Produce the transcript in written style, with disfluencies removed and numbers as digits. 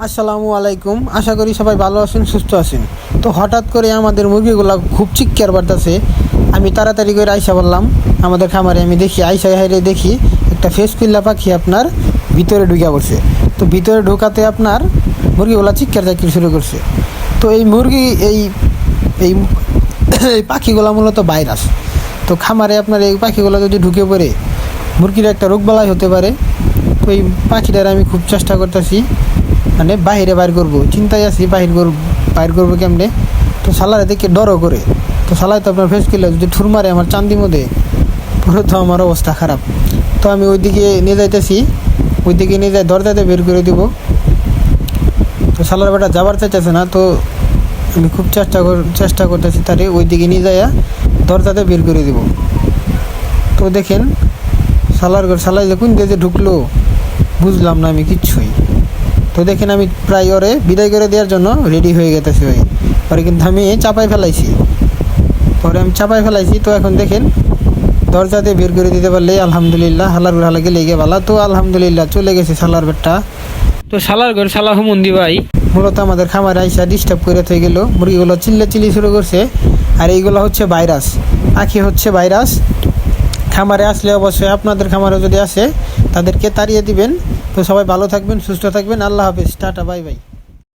আসসালামু আলাইকুম। আশা করি সবাই ভালো আছেন, সুস্থ আছেন। তো হঠাৎ করে আমাদের মুরগিগুলো খুব চিৎকার বাড়তেছে। আমি তাড়াতাড়ি করে আইসা বললাম আমাদের খামারে। আমি দেখি আইসা হাইরে দেখি একটা ফেস পিল্লা পাখি আপনার ভিতরে ঢুকে পড়ছে। তো ভিতরে ঢোকাতে আপনার মুরগিগুলো চিৎকার চাকির শুরু করছে। তো এই মুরগি এই এই এই পাখিগুলো মূলত ভাইরাস। তো খামারে আপনার এই পাখিগুলো যদি ঢুকে পড়ে মুরগির একটা রোগবালাই হতে পারে। তো এই পাখিটার আমি খুব চেষ্টা করতেছি, মানে বাহিরে বাইর করবো, চিন্তায় আছি বাইর করবো কেমনে। তো সালারে দেখে ডরও করে। তো সালায় তো আপনার ফেস কিলো যদি ঠুর মারে আমার চান্দি মধ্যে, পুরো তো আমার অবস্থা খারাপ। তো আমি ওইদিকে নিয়ে যাইতেছি, ওইদিকে নিয়ে যাই দরজাতে বের করে দিব। তো সালার বেটা যাবার চাইতেছে না। তো আমি খুব চেষ্টা করতেছি তারে ওইদিকে নিয়ে যাইয়া দরজাতে বের করে দিব। তো দেখেন সালাই যে কোন দিয়ে ঢুকলো বুঝলাম না আমি কিচ্ছুই। তো দেখেন আমি প্রায় ওরে বিদায় করে দেওয়ার জন্য রেডি হয়ে গেতেছি। পরে কিন্তু আমি চাপাই ফেলাইছি। তো এখন দেখেন দরজাতে বের করে দিতে পারলে আলহামদুলিল্লাহ, হালাকে লেগে ভালা। তো আলহামদুলিল্লাহ চলে গেছে সালার বেটটা। তো সালা হুমন্দি ভাই মূলত আমাদের খামারে আইসা ডিস্টার্ব করে থয়ে গেল। মুরগিগুলো চিল্লি শুরু করছে। আর এইগুলো হচ্ছে ভাইরাস, পাখি হচ্ছে ভাইরাস। খামারে আসলে অবশ্যই আপনাদের খামারে যদি আসে তাদেরকে তাড়িয়ে দিবেন। তো সবাই ভালো থাকবেন, সুস্থ থাকবেন। আল্লাহ হাফেজ, টাটা, বাই বাই।